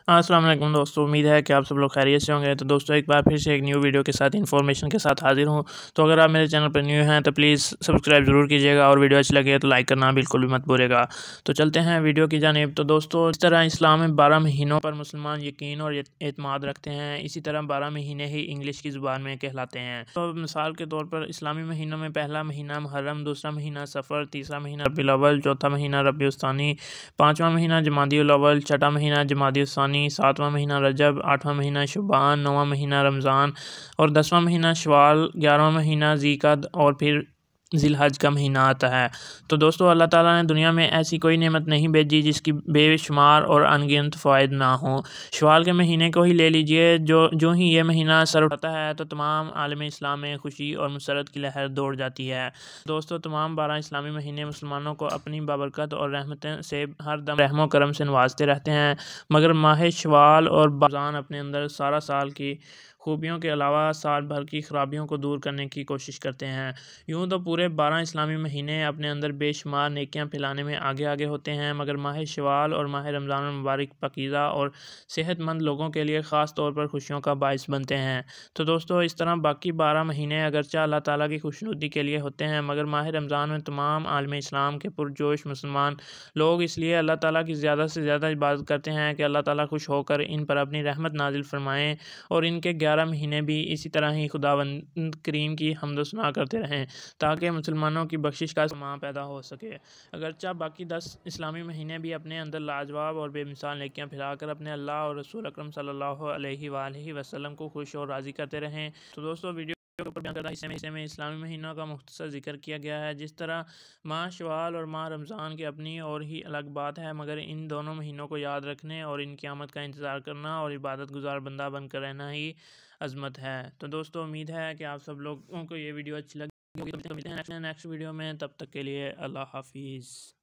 अस्सलाम वालेकुम दोस्तों, उम्मीद है कि आप सब लोग खैरियत से होंगे। तो दोस्तों एक बार फिर से एक न्यू वीडियो के साथ इन्फॉर्मेशन के साथ हाजिर हूँ। तो अगर आप मेरे चैनल पर न्यू हैं तो प्लीज़ सब्सक्राइब ज़रूर कीजिएगा और वीडियो अच्छी लगे तो लाइक करना बिल्कुल भी मत भूलिएगा। तो चलते हैं वीडियो की जानिब। तो दोस्तों इस तरह इस्लाम में 12 महीनों पर मुसलमान यकीन और एतमाद रखते हैं। इसी तरह 12 महीने ही इंग्लिश की ज़ुबान में कहलाते हैं। तो मिसाल के तौर पर इस्लामी महीनों में पहला महीना मुहर्रम, दूसरा महीना सफ़र, तीसरा महीना रबीउल अव्वल, चौथा महीना रबीउल सानी, पाँचवां महीना जमादिउल अव्वल, छठा महीना जमादिउल सानी, सातवां महीना रजब, आठवां महीना शुबान, नौवां महीना रमज़ान और 10वां महीना शवाल, 11वां महीना ज़ीक़द और फिर ज़िलहज का महीना आता है। तो दोस्तों अल्लाह ताला ने दुनिया में ऐसी कोई नेमत नहीं भेजी जिसकी बेशुमार और अनगिनत फ़वाइद ना हो। शवाल के महीने को ही ले लीजिए, जो ही ये महीना सर उठाता है तो तमाम आलम इस्लाम में खुशी और मसरत की लहर दौड़ जाती है। दोस्तों तमाम 12 इस्लामी महीने मुसलमानों को अपनी बाबरकत और रहमतें से हर दम रहमो करम से नवाजते रहते हैं, मगर माह शवाल और रमज़ान अपने अंदर सारा साल की खूबियों के अलावा साल भर की खराबियों को दूर करने की कोशिश करते हैं। यूँ तो पूरे 12 इस्लामी महीने अपने अंदर बेशुमार नेकियां फैलाने में आगे आगे होते हैं, मगर माह शवाल और माह रमज़ान मुबारक पाकीज़ा और सेहतमंद लोगों के लिए ख़ास तौर पर खुशियों का बाइस बनते हैं। तो दोस्तों इस तरह बाकी 12 महीने अगरचे अल्लाह ताला की खुशनुदी के लिए होते हैं, मगर माह रमज़ान में तमाम आलम इस्लाम के पुरजोश मुसलमान लोग इसलिए अल्लाह ताला की ज़्यादा से ज़्यादा इबादत करते हैं कि अल्लाह ताला खुश होकर इन पर अपनी रहमत नाजिल फरमाएँ और इनके 11 महीने भी इसी तरह ही खुदावंद करीम की हम्द सना करते रहें, ताकि मुसलमानों की बख्शिश का सामां पैदा हो सके। अगरचे बाकी 10 इस्लामी महीने भी अपने अंदर लाजवाब और बेमिसाल नेकियां फैलाकर अपने अल्लाह और रसूल अकरम सल्लल्लाहु अलैहि वसल्लम को खुश और राज़ी करते रहें। तो दोस्तों वीडियो ऊपर बयान करदा हिस्से में इस्लामी महीनों का मुख्तसर जिक्र किया गया है। जिस तरह माह शवाल और माह रमज़ान की अपनी और ही अलग बात है, मगर इन दोनों महीनों को याद रखने और इनकी आमद का इंतज़ार करना और इबादत गुजार बंदा बनकर रहना ही अज़मत है। तो दोस्तों उम्मीद है कि आप सब लोगों को ये वीडियो अच्छी लगी होगी। तो मिलते हैं नेक्स्ट वीडियो में, तब तक के लिए अल्लाह हाफिज़।